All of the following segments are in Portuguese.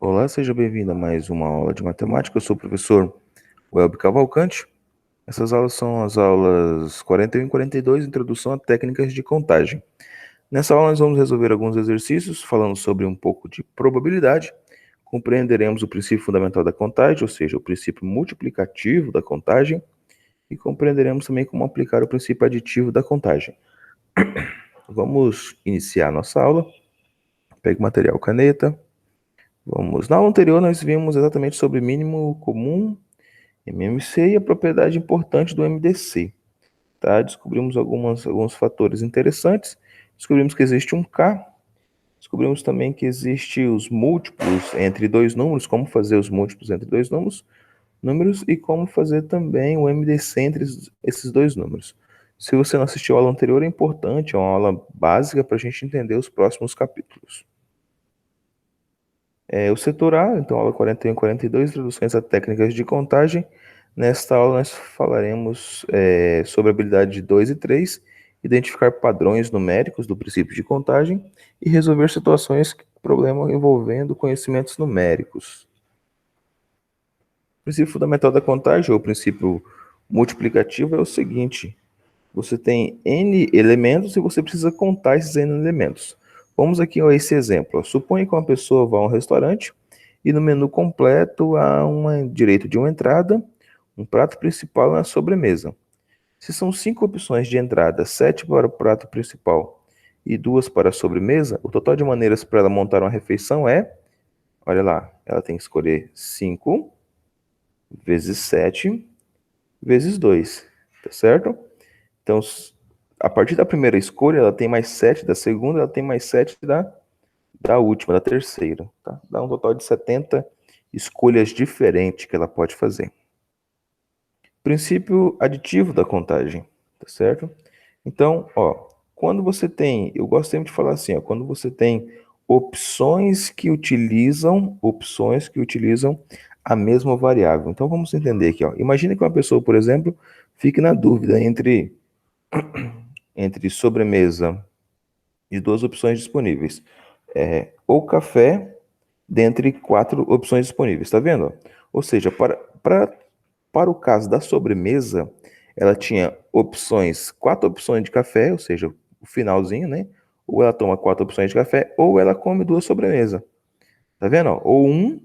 Olá, seja bem-vindo a mais uma aula de matemática. Eu sou o professor Welber Cavalcante. Essas aulas são as aulas 41 e 42, Introdução a Técnicas de Contagem. Nessa aula nós vamos resolver alguns exercícios falando sobre um pouco de probabilidade. Compreenderemos o princípio fundamental da contagem, ou seja, o princípio multiplicativo da contagem, e compreenderemos também como aplicar o princípio aditivo da contagem. Vamos iniciar a nossa aula. Pegue o material, caneta. Vamos. Na aula anterior nós vimos exatamente sobre mínimo comum, MMC, e a propriedade importante do MDC. Tá? Descobrimos alguns fatores interessantes. Descobrimos que existe um K. Descobrimos também que existe os múltiplos entre dois números, como fazer os múltiplos entre dois números e como fazer também o MDC entre esses dois números. Se você não assistiu a aula anterior, é importante, é uma aula básica para a gente entender os próximos capítulos. O setor A, então, aula 41 e 42, introduções a técnicas de contagem. Nesta aula nós falaremos sobre a habilidade de 2 e 3, identificar padrões numéricos do princípio de contagem e resolver situações, problema envolvendo conhecimentos numéricos. O princípio fundamental da contagem, ou o princípio multiplicativo, é o seguinte: você tem N elementos e você precisa contar esses N elementos. Vamos aqui a esse exemplo. Suponha que uma pessoa vá a um restaurante e no menu completo há direito de uma entrada, um prato principal e uma sobremesa. Se são 5 opções de entrada, 7 para o prato principal e 2 para a sobremesa, o total de maneiras para ela montar uma refeição é, olha lá, ela tem que escolher 5 vezes 7 vezes 2, tá certo? Então, a partir da primeira escolha, ela tem mais 7, da segunda, ela tem mais 7 da última, da terceira. Tá? Dá um total de 70 escolhas diferentes que ela pode fazer. Princípio aditivo da contagem, tá certo? Então, quando você tem, eu gosto sempre de falar assim, quando você tem opções que utilizam a mesma variável. Então, vamos entender aqui, Imagina que uma pessoa, por exemplo, fique na dúvida entre sobremesa e duas opções disponíveis. Ou café, dentre 4 opções disponíveis, tá vendo? Ou seja, para o caso da sobremesa, ela tinha 4 opções de café, ou seja, o finalzinho, né? Ou ela toma 4 opções de café, ou ela come 2 sobremesas. Tá vendo? Ou um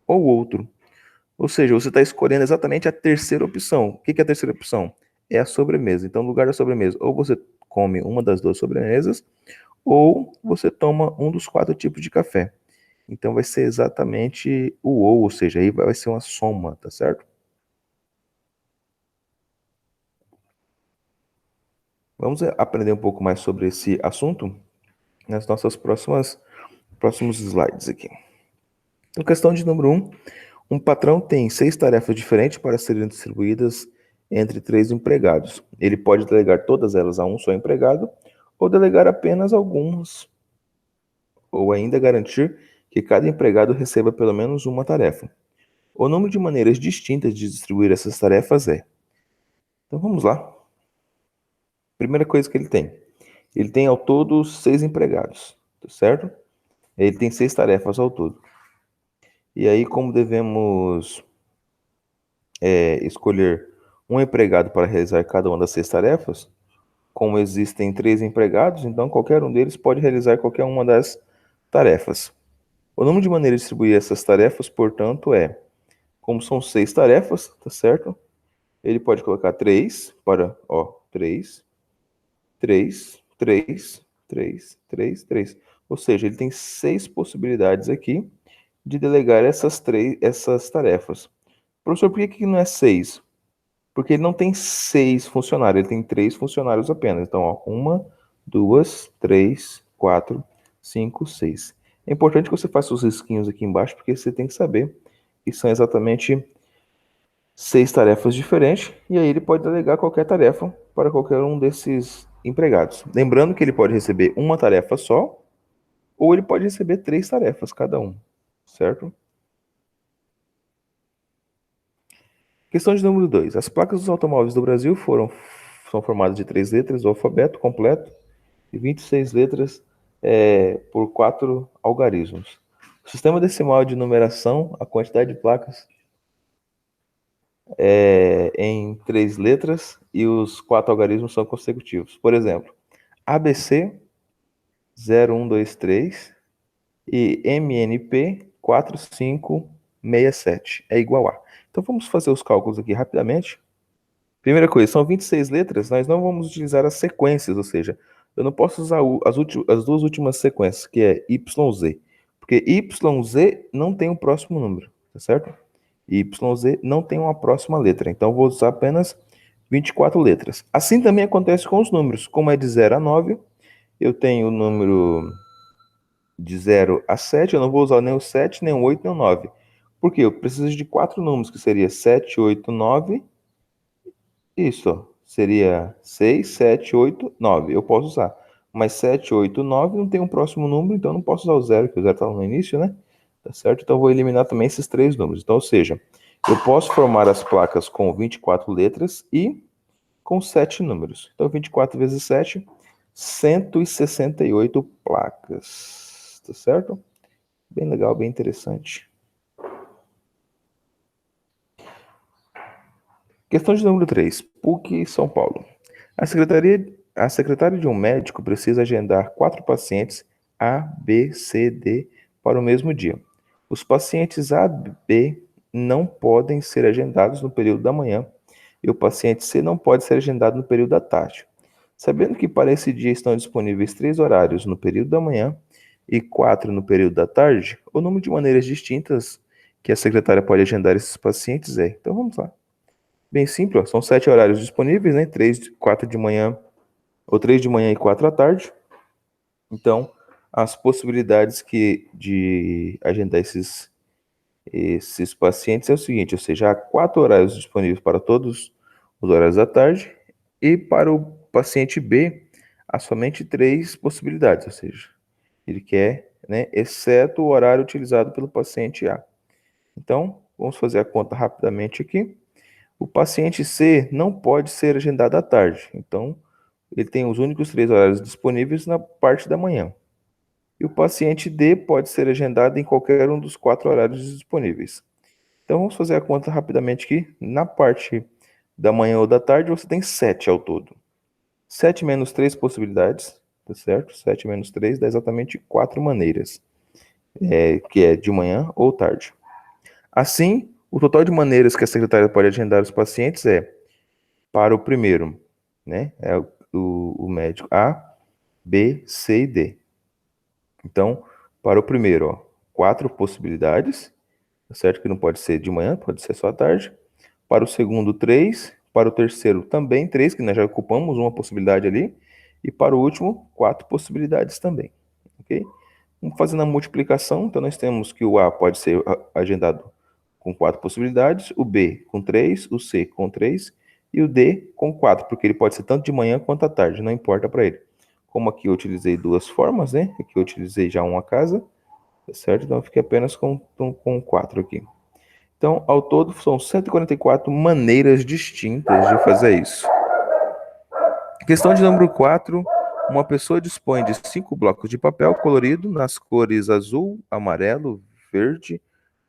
ou outro. Ou seja, você está escolhendo exatamente a terceira opção. O que é a terceira opção? É a sobremesa. Então, no lugar da sobremesa, ou você come uma das 2 sobremesas, ou você toma um dos 4 tipos de café. Então, vai ser exatamente o ou seja, aí vai ser uma soma, tá certo? Vamos aprender um pouco mais sobre esse assunto nas nossas próximos slides aqui. Então, questão de número 1. Um patrão tem 6 tarefas diferentes para serem distribuídas entre 3 empregados. Ele pode delegar todas elas a um só empregado ou delegar apenas algumas, ou ainda garantir que cada empregado receba pelo menos uma tarefa. O número de maneiras distintas de distribuir essas tarefas é. Então vamos lá. Primeira coisa que ele tem. Ele tem ao todo 6 empregados, tá certo? Ele tem 6 tarefas ao todo. E aí, como devemos escolher um empregado para realizar cada uma das 6 tarefas, como existem 3 empregados, então qualquer um deles pode realizar qualquer uma das tarefas. O número de maneiras de distribuir essas tarefas, portanto, como são 6 tarefas, tá certo? Ele pode colocar 3 para, 3, 3, 3, 3, 3, 3. Ou seja, ele tem 6 possibilidades aqui de delegar essas tarefas. Professor, por que não é 6? Porque ele não tem 6 funcionários, ele tem 3 funcionários apenas. Então, 1, 2, 3, 4, 5, 6. É importante que você faça os risquinhos aqui embaixo, porque você tem que saber que são exatamente 6 tarefas diferentes, e aí ele pode delegar qualquer tarefa para qualquer um desses empregados. Lembrando que ele pode receber uma tarefa só, ou ele pode receber 3 tarefas cada um, certo? Questão de número 2. As placas dos automóveis do Brasil são formadas de 3 letras do alfabeto completo e 26 letras por 4 algarismos. Sistema decimal de numeração, a quantidade de placas é em 3 letras e os 4 algarismos são consecutivos. Por exemplo, ABC 0123 e MNP 4567 é igual a. Então vamos fazer os cálculos aqui rapidamente. Primeira coisa, são 26 letras, nós não vamos utilizar as sequências, ou seja, eu não posso usar as duas últimas sequências, que é YZ, porque YZ não tem um próximo número, tá certo? YZ não tem uma próxima letra, então eu vou usar apenas 24 letras. Assim também acontece com os números, como é de 0 a 9, eu tenho o número de 0 a 7, eu não vou usar nem o 7, nem o 8, nem o 9. Por quê? Eu preciso de 4 números, que seria 7, 8, 9. Isso, ó. Seria 6, 7, 8, 9. Eu posso usar. Mas 7, 8, 9 não tem um próximo número, então eu não posso usar o 0, que o 0 está no início, né? Tá certo? Então eu vou eliminar também esses 3 números. Então, ou seja, eu posso formar as placas com 24 letras e com 7 números. Então, 24 vezes 7, 168 placas. Tá certo? Bem legal, bem interessante. Questão de número 3. PUC São Paulo. A secretária de um médico precisa agendar 4 pacientes A, B, C, D para o mesmo dia. Os pacientes A, B não podem ser agendados no período da manhã e o paciente C não pode ser agendado no período da tarde. Sabendo que para esse dia estão disponíveis 3 horários no período da manhã e 4 no período da tarde, o número de maneiras distintas que a secretária pode agendar esses pacientes é. Então vamos lá. Bem simples, ó, são 7 horários disponíveis, né? 3, 4 de manhã, ou 3 de manhã e 4 à tarde. Então, as possibilidades de agendar esses pacientes é o seguinte, ou seja, há 4 horários disponíveis para todos os horários da tarde, e para o paciente B, há somente 3 possibilidades, ou seja, ele quer, né, exceto o horário utilizado pelo paciente A. Então, vamos fazer a conta rapidamente aqui. O paciente C não pode ser agendado à tarde, então ele tem os únicos 3 horários disponíveis na parte da manhã. E o paciente D pode ser agendado em qualquer um dos 4 horários disponíveis. Então vamos fazer a conta rapidamente aqui. Na parte da manhã ou da tarde você tem 7 ao todo. 7 menos 3 possibilidades, tá certo? 7 menos 3 dá exatamente 4 maneiras, que é de manhã ou tarde. Assim, o total de maneiras que a secretária pode agendar os pacientes é, para o primeiro, né? É o médico A, B, C e D. Então, para o primeiro, ó, 4 possibilidades, tá certo? Que não pode ser de manhã, pode ser só à tarde. Para o segundo, 3. Para o terceiro, também 3, que nós já ocupamos uma possibilidade ali. E para o último, 4 possibilidades também, ok? Vamos fazendo a multiplicação, então nós temos que o A pode ser agendado com 4 possibilidades, o B com 3, o C com 3 e o D com 4, porque ele pode ser tanto de manhã quanto à tarde, não importa para ele. Como aqui eu utilizei duas formas, né? Aqui eu utilizei já uma casa, tá certo? Então eu fiquei apenas com 4 aqui. Então, ao todo, são 144 maneiras distintas de fazer isso. Questão de número 4. Uma pessoa dispõe de 5 blocos de papel colorido nas cores azul, amarelo, verde,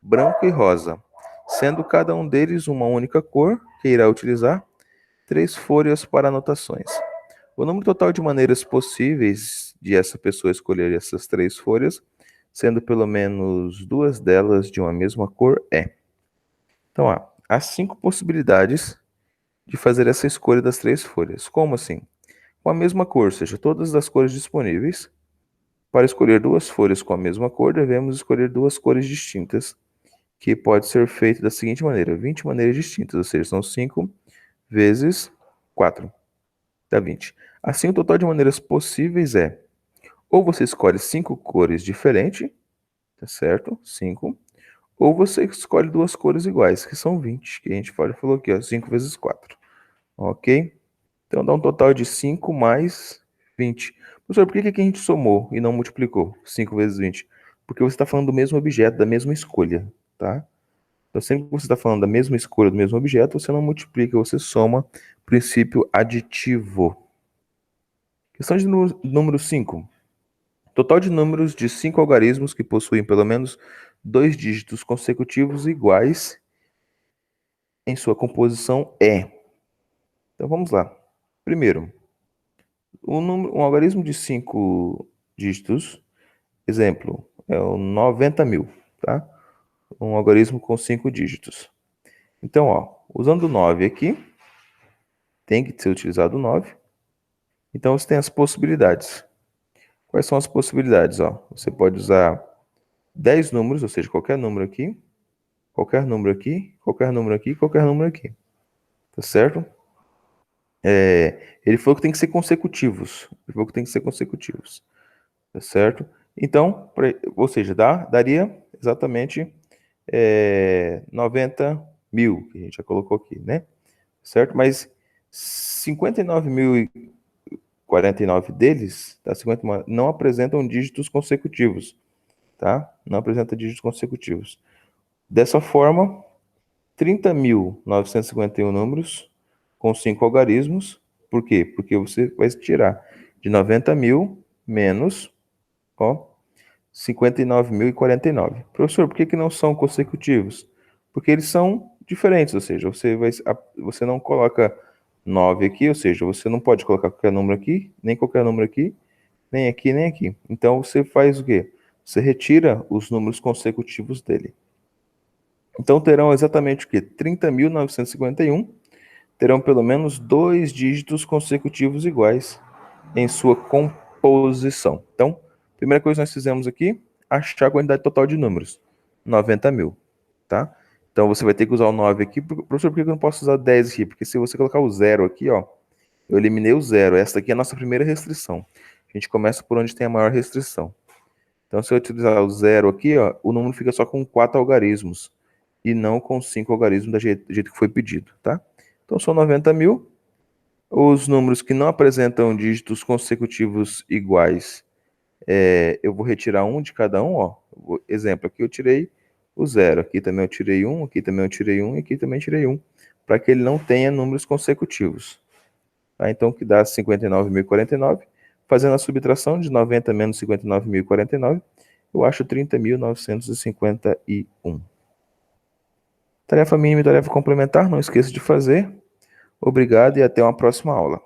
branco e rosa, sendo cada um deles uma única cor que irá utilizar 3 folhas para anotações. O número total de maneiras possíveis de essa pessoa escolher essas 3 folhas, sendo pelo menos 2 delas de uma mesma cor, é. Então, há 5 possibilidades de fazer essa escolha das 3 folhas. Como assim? Com a mesma cor, ou seja, todas as cores disponíveis. Para escolher 2 folhas com a mesma cor, devemos escolher 2 cores distintas, que pode ser feito da seguinte maneira: 20 maneiras distintas, ou seja, são 5 vezes 4, dá 20. Assim, o total de maneiras possíveis é, ou você escolhe 5 cores diferentes, tá certo? 5. Ou você escolhe 2 cores iguais, que são 20, que a gente falou aqui, ó, 5 vezes 4. Ok? Então dá um total de 5 mais 20. Professor, por que que a gente somou e não multiplicou 5 vezes 20? Porque você está falando do mesmo objeto, da mesma escolha, tá? Então sempre que você está falando da mesma escolha, do mesmo objeto, você não multiplica, você soma. Princípio aditivo. Questão de número 5. Total de números de 5 algarismos que possuem pelo menos 2 dígitos consecutivos iguais em sua composição é. Então vamos lá. Primeiro, um algarismo de 5 dígitos, exemplo, é o 90.000, tá? Um algarismo com 5 dígitos. Então, ó, usando o 9 aqui, tem que ser utilizado o 9. Então você tem as possibilidades. Quais são as possibilidades? Ó? Você pode usar 10 números, ou seja, qualquer número aqui, qualquer número aqui, qualquer número aqui, qualquer número aqui. Tá certo? Ele falou que tem que ser consecutivos. Ele falou que tem que ser consecutivos. Tá certo? Então, ou seja, daria exatamente 90.000, que a gente já colocou aqui, né? Certo? Mas 59.049 deles, tá? 50, não apresentam dígitos consecutivos, tá? Não apresenta dígitos consecutivos. Dessa forma, 30.951 números com 5 algarismos. Por quê? Porque você vai tirar de 90.000 menos, ó, 59.049. Professor, por que não são consecutivos? Porque eles são diferentes, ou seja, você não coloca 9 aqui, ou seja, você não pode colocar qualquer número aqui, nem qualquer número aqui, nem aqui, nem aqui. Então você faz o quê? Você retira os números consecutivos dele. Então terão exatamente o quê? 30.951 terão pelo menos 2 dígitos consecutivos iguais em sua composição. Então, a primeira coisa que nós fizemos aqui, achar a quantidade total de números, 90.000, tá? Então você vai ter que usar o 9 aqui. Professor, por que eu não posso usar 10 aqui? Porque se você colocar o 0 aqui, ó, eu eliminei o 0. Essa aqui é a nossa primeira restrição. A gente começa por onde tem a maior restrição. Então, se eu utilizar o 0 aqui, ó, o número fica só com 4 algarismos e não com 5 algarismos do jeito que foi pedido, tá? Então, são 90.000. Os números que não apresentam dígitos consecutivos iguais, eu vou retirar um de cada um, ó. Exemplo, aqui eu tirei o 0, aqui também eu tirei 1, aqui também eu tirei 1 e aqui também tirei 1, para que ele não tenha números consecutivos. Tá? Então, que dá 59.049. Fazendo a subtração de 90 menos 59.049, eu acho 30.951. Tarefa mínima e tarefa complementar, não esqueça de fazer. Obrigado e até uma próxima aula.